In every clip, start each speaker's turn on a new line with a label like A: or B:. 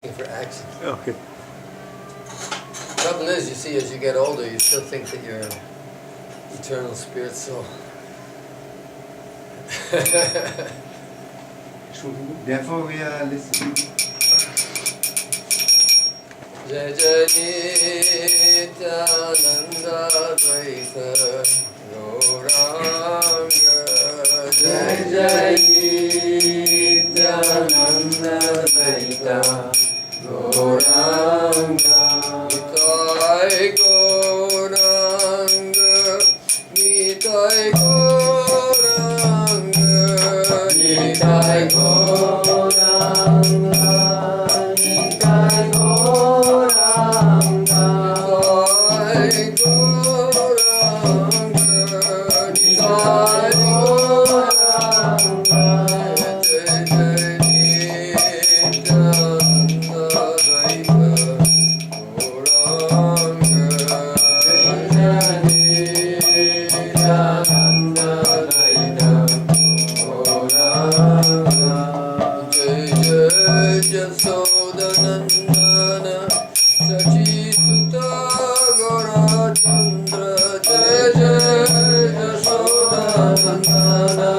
A: For action.
B: Okay.
A: Trouble is, you see, as you get older, you still think that you're an eternal spirit soul.
B: Therefore, we are listening.
A: Jai Jai Nityananda Dvaita Gauranga. Jai Jai Nityananda Dvaita Gauranga. Nitai Gauranga. Nitai Gauranga. Nitai Gauranga. Nitai Gauranga. Nitai Gauranga. Nitai Gauranga. Jai Jai Nityananda Dvaita Gauranga. Jai Jai Nityananda Dvaita Gauranga. Jai Jai Jagadananda Sachituta Gaurachandra. Jai Jai Jagadananda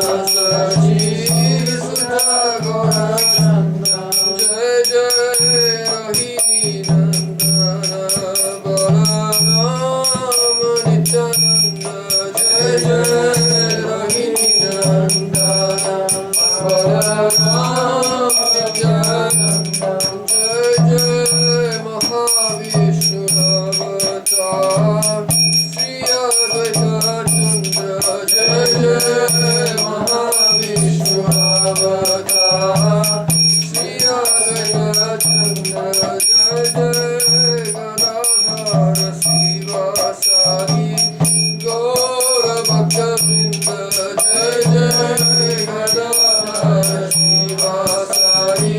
A: Sachituta Gaurachandra. Jai Jai Rohini Nandana Balarama Nityananda. Jai Jai Rohini Nandana Balarama Nityananda. Jai Jai Mahavishnu Avatar Sri Advaita Chandra. Jai Jai Mahavishnu Avatar Sri Advaita Chandra. Jai Jai Gadadhara Srivasadi Gaura Bhakta Vrinda. Jai Jai Gadadhara Srivasadi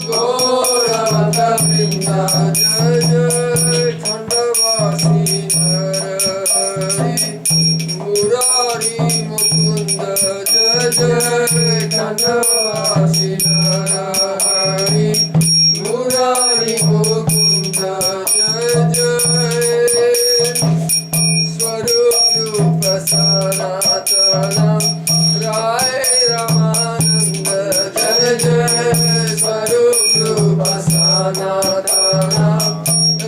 A: Gaura Bhakta Vrinda. Jai Jai Khandavasi Narahari Murari Mukunda. Jai Jai Khandavasi Narahari Murari Mukunda. Jai Jai Swarup Rupa Sanatana Rai Ramananda. Jai Jai Swarup Rupa Sanatana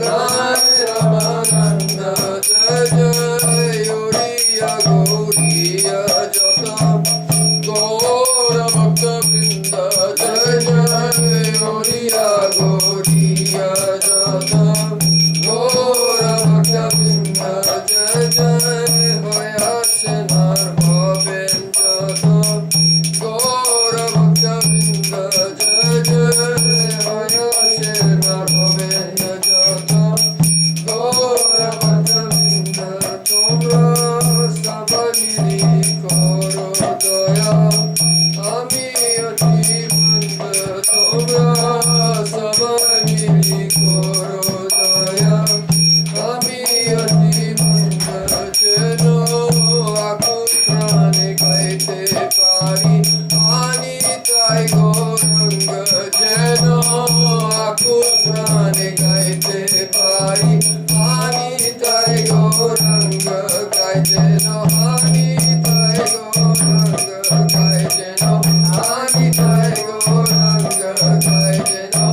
A: Rai Ramananda. Jai Jai Yoriya Gauriya Jata Gaura Bhakta Vrinda. Jai Jai Yoriya Gauriya Jata Gaura Bhakta Vrinda. Jai Jai Hoyasenar Bhaven Jata Gaura Bhakta Vrinda. Jai Jai Hoyasenar Bhaven Jata Gaura Bhakta Vrinda. Tomra Sabagiri Koro Daya Ami Ati Banda. Tomra Sabagiri Koro Daya Ami Ati Banda. Jeno Akutrane Kaite Pari Ani Tai Gauranga. Jeno Akutrane Kaite Pari Ani Tai Gauranga. Kaiteno Ani Tai Gauranga. Kaiteno Ani Tai Gauranga. Kaiteno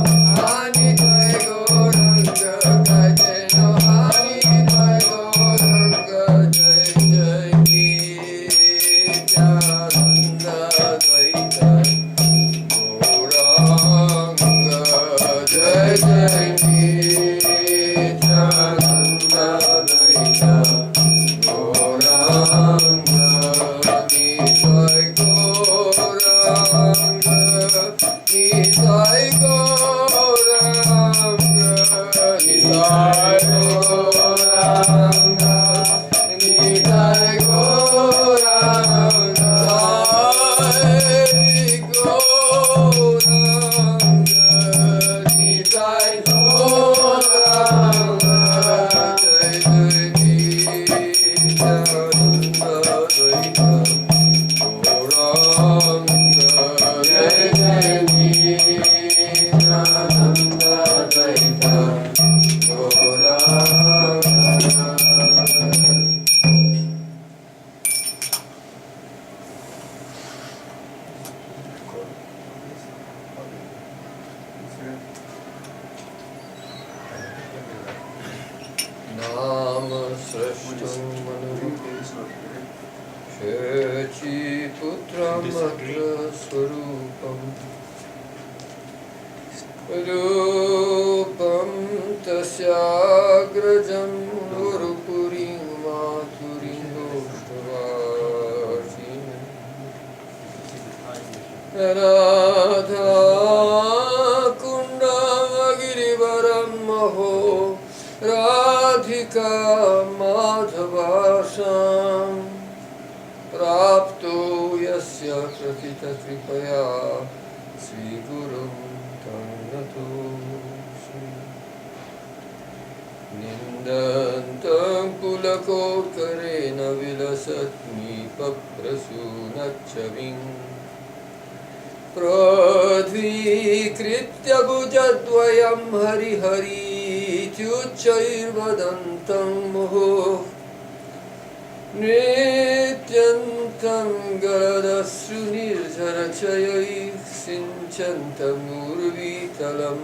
A: Ani Tai Gauranga. Kaiteno Ani Tai Gauranga. Jai Jai Nityananda Dvaita Gauranga. Jai Jai Nityananda Dvaita Gauranga. Nitai Gauranga. Nitai Gauranga. Nitai Gauranga. Nitai Gauranga. Nitai Gauranga. Nitai Gauranga. srashtam manubhute Shechi putram atra swarupam Rupam tasyagrajam nurupurim maturim doštavajim Radha kundavagirivaram maho Radhika madhavasham Prapto yasya prathita kripaya Sri Gurum Nindantam pulakokarena vilasatmi paprasunachaving Pradvikritya bhujadvayam hari hari tyuchairvadantam moho Nityantam garadasru nirjarachayai sinchantam urvitalam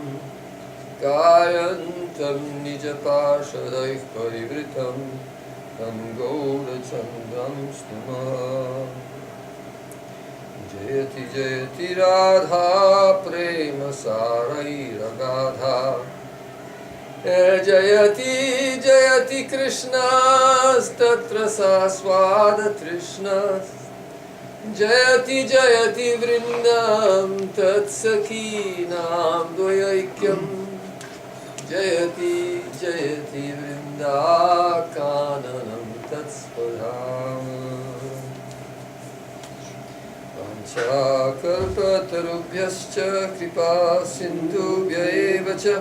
A: Gayantam nijapashadaih parivritam Tam gaurachandram stuma Jayati jayati radha prema sarai ragadha Jayati jayati krishnas tatra saswada trishnas Jayati jayati vrindam tatsakinam dvayaikyam Jayati jayati vrindakananam tatspadham Vanchakalpatarubhyascha kripa sindhubhya eva cha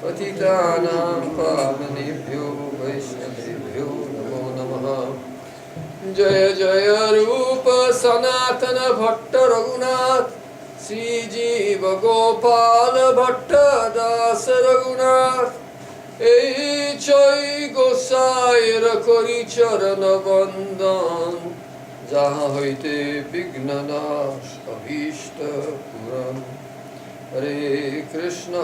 A: Patitanam pavanebhyo vaishnavebhyo namo namaha Jaya Jaya Rupa Sanatana Bhatta Raghunath Sri Jiva Gopala Bhatta Dasa Raghunath Ei Chai Gosaira Kori Charana Bandhan Jaha Hoite Vignanash Avishta Puram Hare Krishna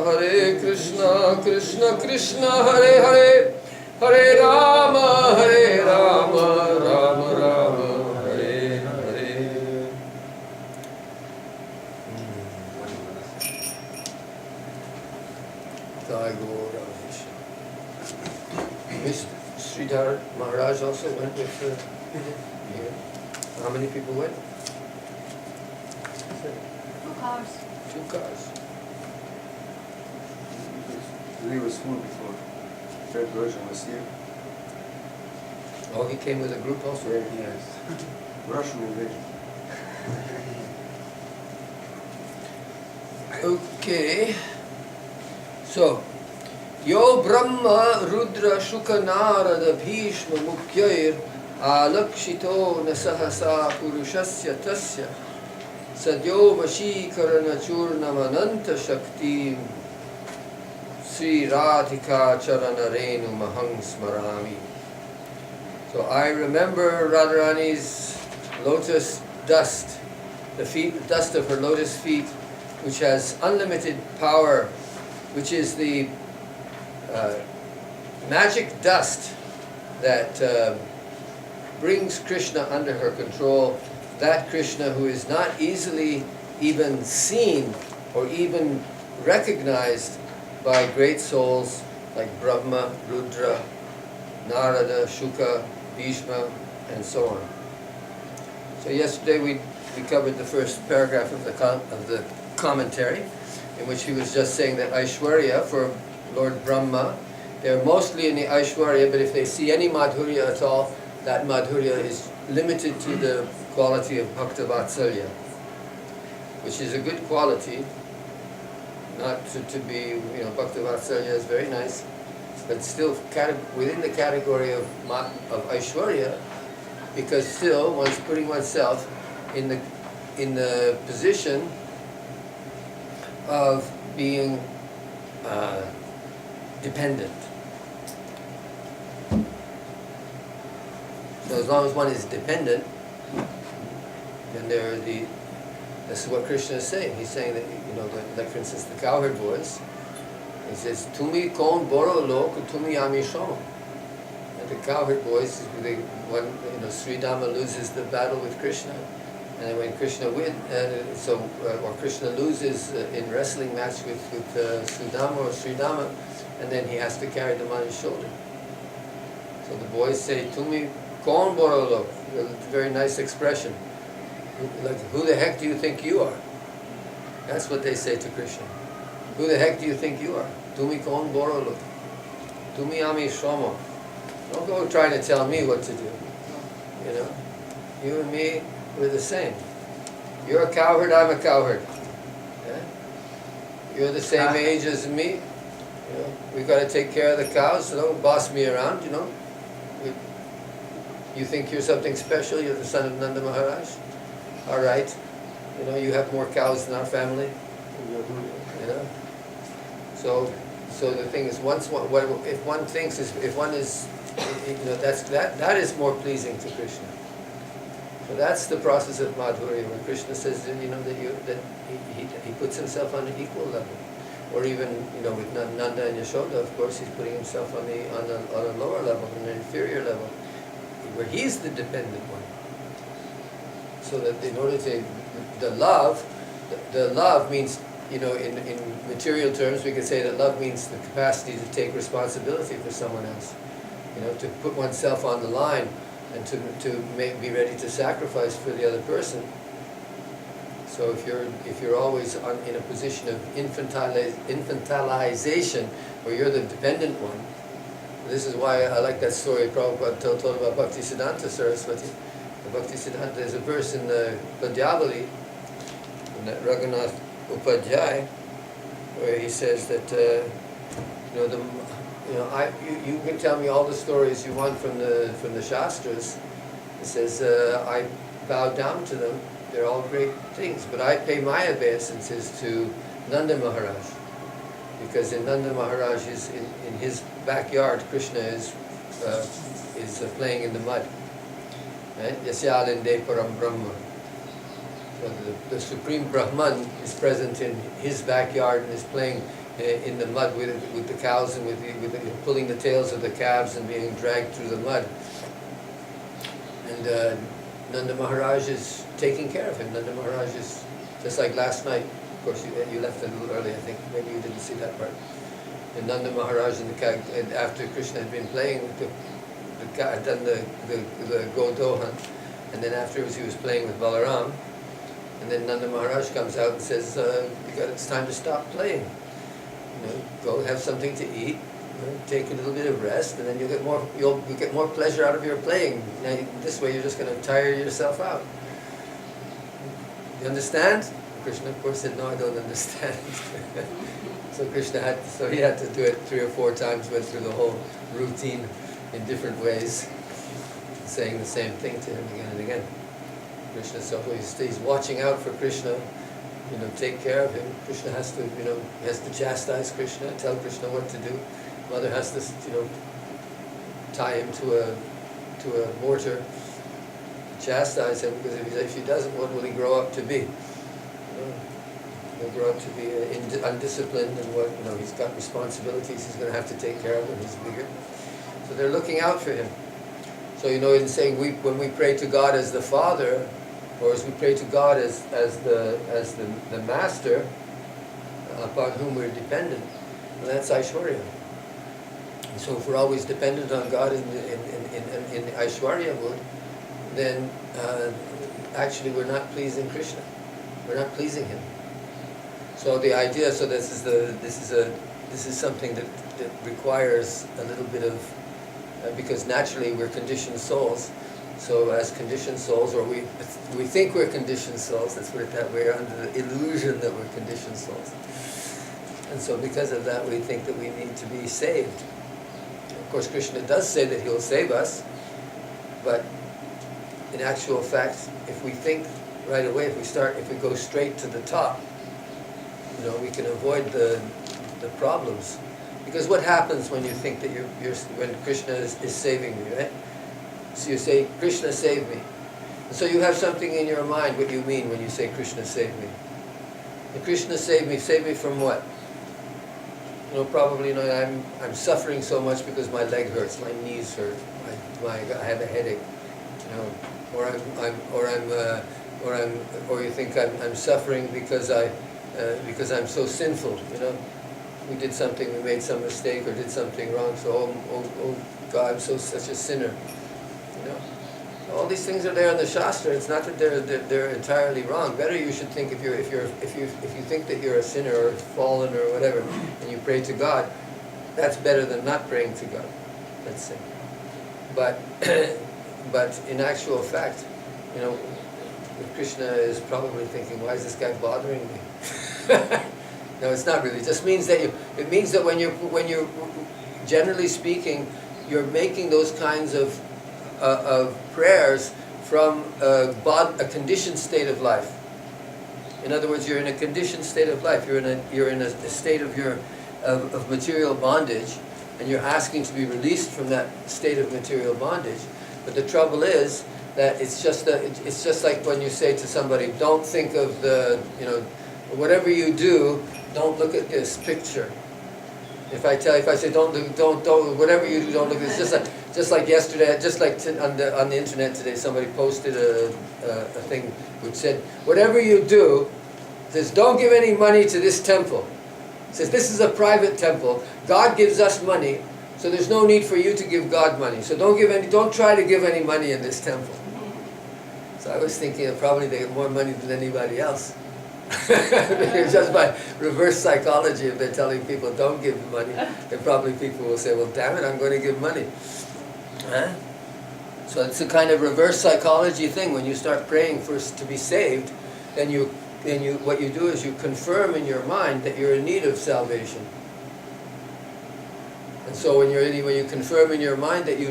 A: Krishna Krishna Hare Hare Hare Rama Rama Rama Hare Hare Jai Gaur Radha. Mr. Sridhar Maharaj also went with the yeah. How many people went?
C: 2 cars.
A: 2 cars.
B: He was full before. Third version was here.
A: Oh, he came with a group also?
B: Yes. Russian invasion.
A: Okay. So, Yo Brahma Rudra Shuka Narada Bhishma Mukyair Alakshito Nasahasa Purushasya Tasya Sadyo Vashikarana Churnamananta Shakti Sri Radhika Charana Renu Mahang Smarami. So I remember Radharani's lotus dust, the dust of her lotus feet, which has unlimited power, which is the magic dust that brings Krishna under her control, that Krishna who is not easily even seen or even recognized by great souls like Brahma, Rudra, Narada, Shuka, Bhishma, and so on. So yesterday we covered the first paragraph of the commentary, in which he was just saying that Aishwarya for Lord Brahma, they're mostly in the Aishwarya, but if they see any Madhurya at all, that Madhurya is limited to the quality of Bhakta Vatsalya, which is a good quality, not to be, Bhakta Vatsalya is very nice, but still within the category of Aishwarya, because still one's putting oneself in the position of being dependent. So as long as one is dependent, then this is what Krishna is saying. He's saying that, like for instance the cowherd voice, he says, Tumi kon boro lok, tumi ami shom. the cowherd boys, Sri Dhamma loses the battle with Krishna, and then when Krishna or Krishna loses in wrestling match with Sudama or Sri Dhamma, and then he has to carry them on his shoulder. So the boys say, "Tumi kaun borolo?" A very nice expression. Like, who the heck do you think you are? That's what they say to Krishna. Who the heck do you think you are? Tumi kaun borolo? Tumi ami shromo. Don't go trying to tell me what to do. You know, you and me, we're the same. You're a cowherd, I'm a cowherd. Yeah? You're the same age as me. You know, we got to take care of the cows, so don't boss me around, you know. You think you're something special, you're the son of Nanda Maharaj? All right. You know, you have more cows than our family. You know? So the thing is, if one is, you know, that is more pleasing to Krishna. So that's the process of Madhurya, where Krishna says, you know, that he puts himself on an equal level. Or even, you know, with Nanda and Yashoda, of course, he's putting himself on a lower level, an inferior level, where he's the dependent one. So that in order to, the love means, you know, in material terms, we could say that love means the capacity to take responsibility for someone else. You know, to put oneself on the line and to be ready to sacrifice for the other person. So if you're always in a position of infantilization, where you're the dependent one, this is why I like that story Prabhupada told about Bhaktisiddhanta Saraswati. The Bhaktisiddhanta, there's a verse in the Padyavali, in that Raghunath Upadhyay, where he says that you can tell me all the stories you want from the Shastras. He says, I bow down to them. They're all great things, but I pay my obeisances to Nanda Maharaj, because in Nanda Maharaj in his backyard, Krishna is playing in the mud. Right? Yasyalinde Param Brahma. So the Supreme Brahman is present in his backyard and is playing in the mud with the cows and with pulling the tails of the calves and being dragged through the mud. And Nanda Maharaj is taking care of him. Nanda Maharaj is, just like last night, of course you left a little early, I think, maybe you didn't see that part. And Nanda Maharaj and after Krishna had been playing with had done the Godohan, and then afterwards he was playing with Balaram, and then Nanda Maharaj comes out and says, it's time to stop playing. You know, go have something to eat, you know, take a little bit of rest, and then you'll get more pleasure out of your playing. Now, this way you're just going to tire yourself out. You understand? Krishna, of course, said, no, I don't understand. So Krishna had to do it 3 or 4 times, went through the whole routine in different ways, saying the same thing to him again and again. Krishna, so he's watching out for Krishna, you know, take care of him. Krishna has to, you know, chastise Krishna, tell Krishna what to do. Mother has to, you know, tie him to a mortar, chastise him, because if he doesn't, what will he grow up to be? You know, he'll grow up to be undisciplined, and he's got responsibilities he's going to have to take care of when he's bigger. So they're looking out for him. So, you know, in saying when we pray to God as the Father, or as we pray to God as the Master, upon whom we're dependent, well, that's Aishwarya. And so if we're always dependent on God in the Aishwarya mood, then actually we're not pleasing Krishna. We're not pleasing Him. So the idea, this is something that requires a little bit of, because naturally we're conditioned souls. So as conditioned souls, or we think we're conditioned souls, let's put it that way, we're under the illusion that we're conditioned souls. And so because of that, we think that we need to be saved. Of course, Krishna does say that He'll save us, but in actual fact, if we think right away, if we go straight to the top, you know, we can avoid the problems. Because what happens when you think that when Krishna is saving you, right? So you say, Krishna save me. And so you have something in your mind what you mean when you say Krishna save me. And Krishna save me from what? Probably, I'm suffering so much because my leg hurts, my knees hurt, I have a headache, or you think I'm suffering because I'm so sinful, We did something, we made some mistake or did something wrong, so oh God, I'm such a sinner, All these things are there in the Shastra. It's not that they're entirely wrong. Better you should think if you think that you're a sinner or fallen or whatever, and you pray to God, that's better than not praying to God. Let's say. But in actual fact, Krishna is probably thinking, why is this guy bothering me? No, it's not really. It just means that it means that when you're generally speaking, you're making those kinds of prayers from a conditioned state of life. In other words, you're in a conditioned state of life. You're in a state of material bondage, and you're asking to be released from that state of material bondage. But the trouble is that it's just like when you say to somebody, don't think of whatever you do, don't look at this picture. If I say don't whatever you do, don't look at this. Just like yesterday, on the internet today, somebody posted a thing which said, whatever you do, says don't give any money to this temple. It says this is a private temple. God gives us money, so there's no need for you to give God money. So don't try to give any money in this temple. So I was thinking that probably they get more money than anybody else. Because just by reverse psychology, if they're telling people don't give money, then probably people will say, well, damn it, I'm going to give money. Huh? So it's a kind of reverse psychology thing. When you start praying to be saved, then what you do is you confirm in your mind that you're in need of salvation. And so when you confirm in your mind that you're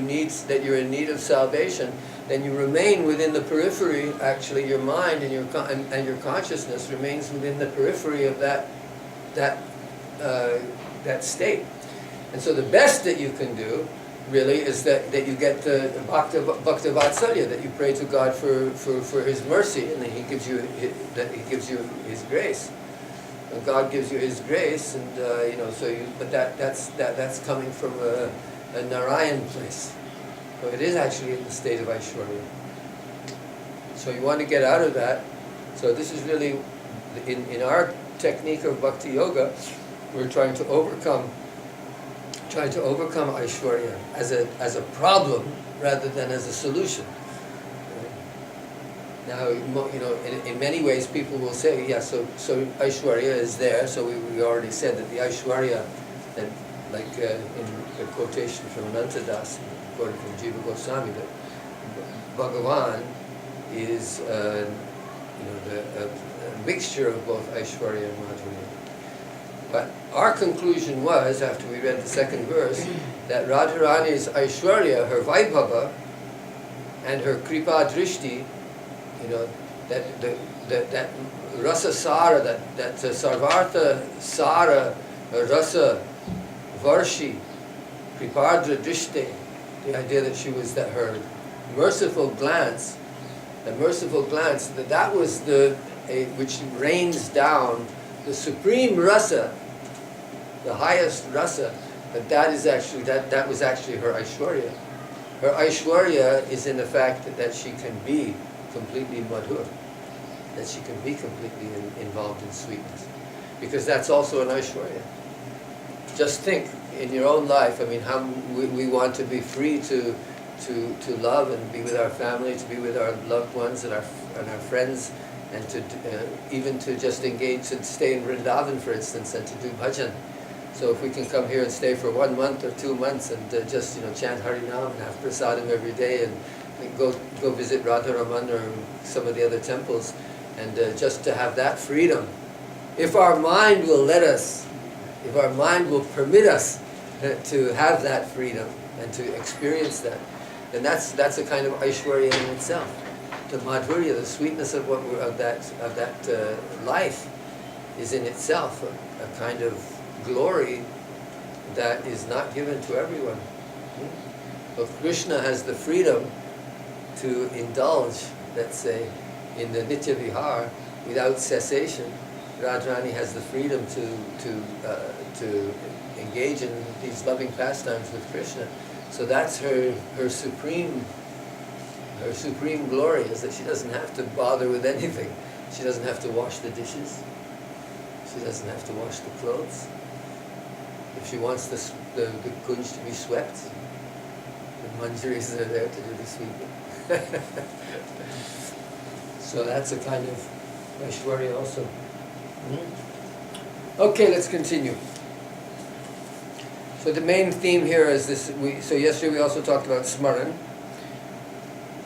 A: in need of salvation, then you remain within the periphery. Actually, your mind and your consciousness remains within the periphery of that state. And so the best that you can do, really, is that you get the bhakti vatsalya, that you pray to God for His mercy, and that He gives you His grace. And God gives you His grace, and but that's coming from a Narayan place. So it is actually in the state of Aishwarya. So you want to get out of that. So this is really, in our technique of Bhakti Yoga, we're trying to overcome Aishwarya as a problem rather than as a solution. Now, in many ways people will say, yeah, so Aishwarya is there, so we already said that the Aishwarya, that like in the quotation from Anantadas, quoted from Jiva Goswami, that Bhagavan is a mixture of both Aishwarya and Madhurya. But our conclusion was, after we read the second verse, that Radharani's Aishwarya, her Vaibhava, and her Kripa Drishti, that Rasa Sara, that Sarvartha Sara, Rasa Varshi, Kripadra Drishti, the idea that her merciful glance, that was which rains down the supreme rasa, the highest rasa, that was actually her Aishwarya. Her Aishwarya is in the fact that she can be completely madhur, that she can be completely involved in sweetness, because that's also an Aishwarya. Just think in your own life. I mean, how we want to be free to love and be with our family, to be with our loved ones and our friends, and to even to just engage, to stay in Vrindavan, for instance, and to do bhajan. So if we can come here and stay for 1 month or 2 months and just chant Harinam and have prasadam every day and go visit Radharaman or some of the other temples, and just to have that freedom. If our mind will let us, if our mind will permit us to have that freedom and to experience that, then that's a kind of Aishwarya in itself. The Madhurya, the sweetness of that life, is in itself a kind of glory that is not given to everyone. But Krishna has the freedom to indulge, let's say, in the Nitya Vihar without cessation, Radharani has the freedom to engage in these loving pastimes with Krishna. So that's her supreme glory, is that she doesn't have to bother with anything. She doesn't have to wash the dishes. She doesn't have to wash the clothes. If she wants the kunj to be swept, the manjaris are there to do the sweeping. So that's a kind of Aishwarya also. Okay, let's continue. So the main theme here is this. So yesterday we also talked about smaran.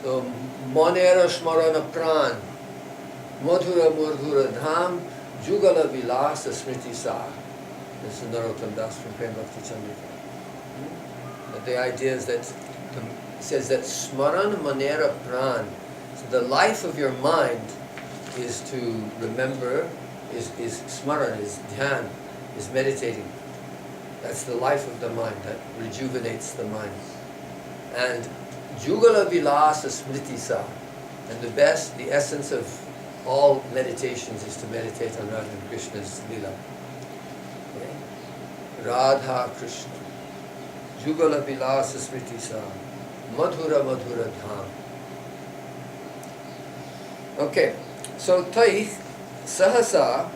A: So Monera Smarana Pran, Madhura Murdhura Dham, Jugala Vilasa Smriti Sa. This is Narottam Das from Prem Bhakti Chandrika. But the idea is that it says that Smaran Manera Pran. So the life of your mind is to remember, is smaran, is dhyan, is meditating. That's the life of the mind, that rejuvenates the mind. And Jugala Vilasa Smriti Sa. And the essence of all meditations is to meditate on Radha and Krishna's lila. Okay? Radha Krishna. Jugala Vilasa Smriti Sa. Madhura Madhura Dham. Okay, so Taih Sahasa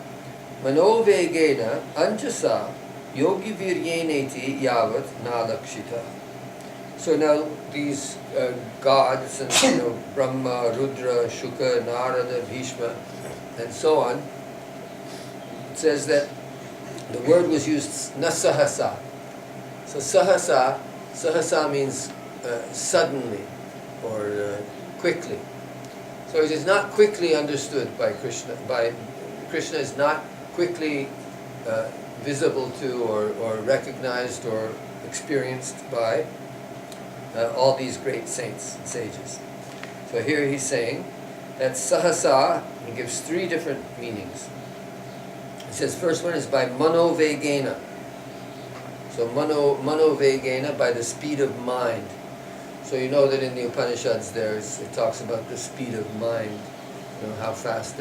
A: Manovegena Anjasa Yogi Viryeneti Yavat Nalakshita. So now these gods and Brahma, Rudra, Shuka, Narada, Bhishma, and so on, it says that the word was used nasahasa. So sahasa means suddenly or quickly. So it is not quickly understood by Krishna. Krishna is not quickly visible to or recognized or experienced by all these great saints and sages. So here he's saying that sahasa, he gives three different meanings. He says first one is by manovegena. So manovegena, by the speed of mind. So you know that in the Upanishads it talks about the speed of mind, how fast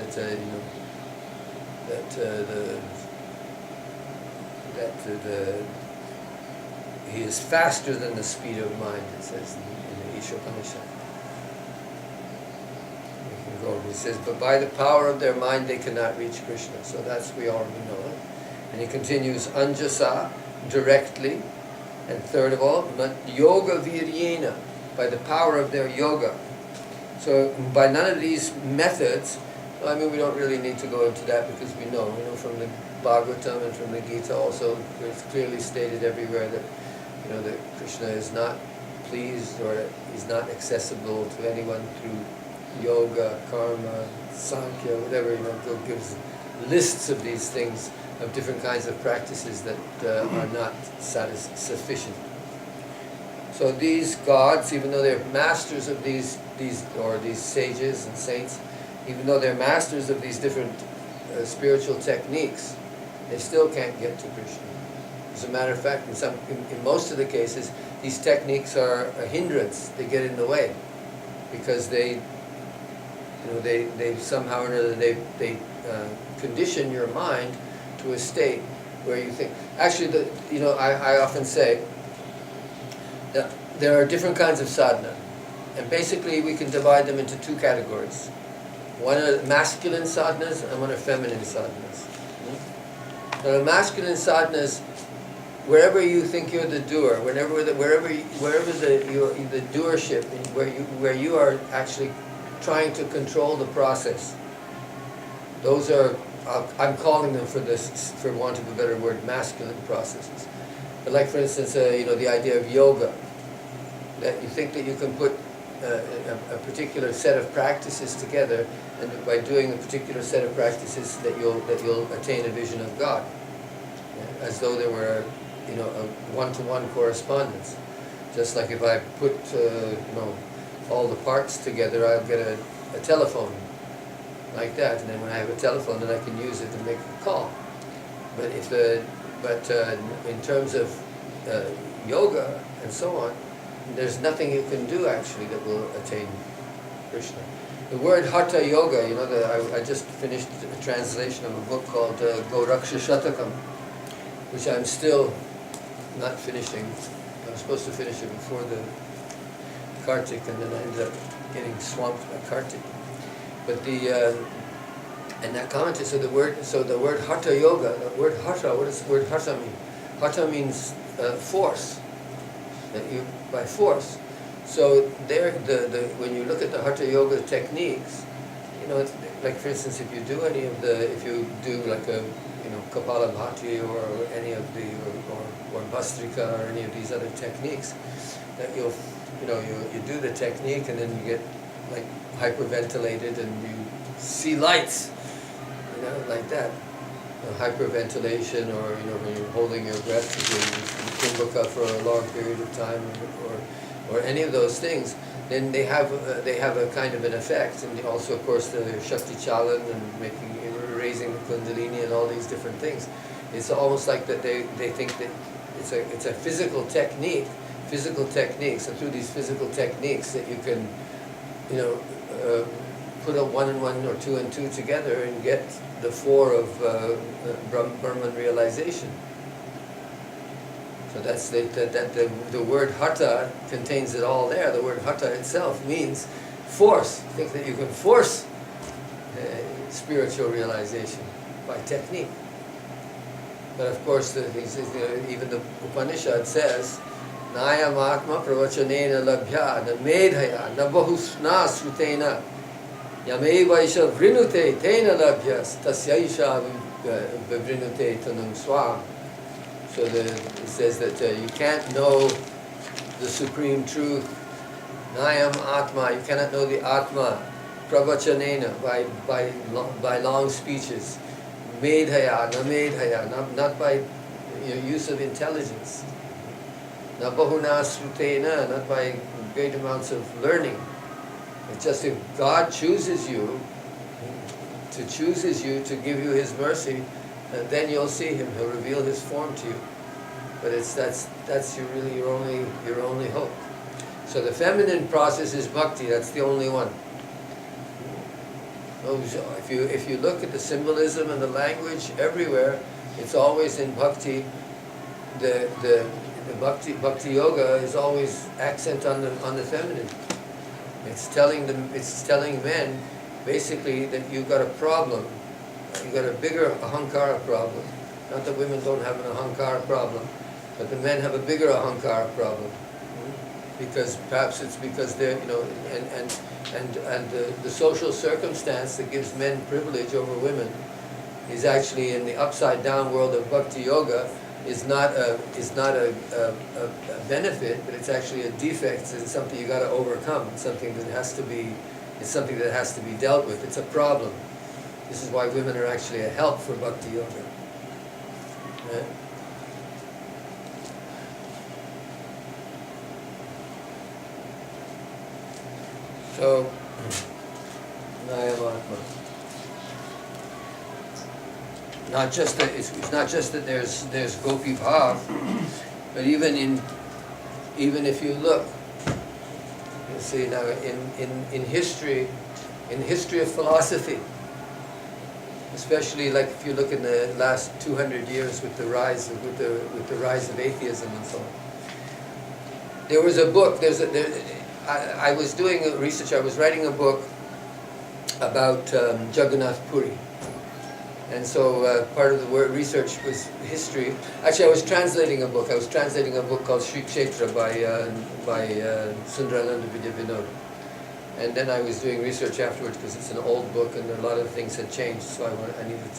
A: he is faster than the speed of mind, it says in the Isha Upanishad. You can go over, it says, but by the power of their mind they cannot reach Krishna. So that's, we already know it. And he continues, anjasa, directly. And third of all, yoga viryena, by the power of their yoga. So by none of these methods, I mean, we don't really need to go into that because we know from the Bhagavatam and from the Gita also, it's clearly stated everywhere that that Krishna is not pleased or is not accessible to anyone through yoga, karma, sankhya, whatever. It gives lists of these things, of different kinds of practices that are not sufficient. So these gods, even though they're masters of these sages and saints, even though they're masters of these different spiritual techniques, they still can't get to Krishna. As a matter of fact, in most of the cases, these techniques are a hindrance. They get in the way because they somehow or another they condition your mind to a state where you think. Actually, I often say that there are different kinds of sadhana, and basically we can divide them into two categories. One are masculine sadhanas and one are feminine sadhanas. Now the masculine sadhanas, wherever you think you're the doer, wherever the doership, where you are actually trying to control the process, those are, I'm calling them for want of a better word, masculine processes. But like for instance, the idea of yoga, that you think that you can put a particular set of practices together, and by doing a particular set of practices that you'll attain a vision of God, as though there were a one-to-one correspondence. Just like if I put all the parts together, I'll get a telephone like that, and then when I have a telephone, then I can use it to make a call. But in terms of yoga and so on, there's nothing you can do actually that will attain Krishna. The word Hatha Yoga, you know, I just finished a translation of a book called Goraksha Shatakam, which I'm still not finishing. I was supposed to finish it before the Kartik, and then I ended up getting swamped by Kartik. But and that commented, so the word Hatha Yoga, the word Hatha, what does the word Hatha mean? Hatha means force, that you, by force. So there, when you look at the Hatha Yoga techniques, you know, it's like for instance, if you do like a, you know, Kapalabhati or any of the, or Bhastrika or any of these other techniques, that you do the technique and then you get like hyperventilated and you see lights, you know, like that. Hyperventilation, or you know, when you're holding your breath in Kumbhaka for a long period of time, or any of those things, then they have a kind of an effect. And also, of course, the Shakti Chalan and raising the Kundalini and all these different things. It's almost like that they think that it's a physical technique. So through these physical techniques that you can, you know, put a 1 and 1 or 2 and 2 together and get the 4 of Brahman realization. So that's the word Hatha contains it all there. The word Hatha itself means force. Think that you can force spiritual realization by technique. But of course, even the Upanishad says, Nayam Atma Pravachanena Labhya Na Medhaya Na Bahusna Srutena Yamevaisha Vrinute Tena Labhyas Tasyaisha Vrinute Tanum Swam. So it says that you can't know the supreme truth, Nayam Atma, you cannot know the Atma, Pravachanena, by long speeches, Medhaya, na Medhaya, not by use of intelligence, na Bahuna Srutena, not by great amounts of learning. It's just if God chooses you to give you His mercy, and then you'll see Him. He'll reveal His form to you. But that's your only hope. So the feminine process is bhakti. That's the only one. If you look at the symbolism and the language everywhere, it's always in bhakti. The bhakti yoga is always accent on the feminine. It's telling men basically that you've got a problem. You've got a bigger ahankara problem. Not that women don't have an ahankara problem, but the men have a bigger ahankara problem. Because perhaps it's because they're, you know, and the social circumstance that gives men privilege over women is actually in the upside down world of bhakti yoga is not a benefit, but it's actually a defect. It's something you got to overcome. It's something that has to be dealt with. It's a problem. This is why women are actually a help for bhakti yoga. Right? So, Nayamatma. Not just that it's not just that there's gopi bhav, but even if you look, you see now in history of philosophy, especially like if you look in the last 200 years with the rise of atheism and so on. There was a book. I was doing research. I was writing a book about Jagannath Puri, and so part of the research was history. Actually, I was translating a book. I was translating a book called Sri Kshetra by Sundarananda Vidyavinod. And then I was doing research afterwards because it's an old book and a lot of things had changed, so I needed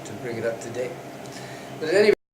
A: to bring it up to date. But at any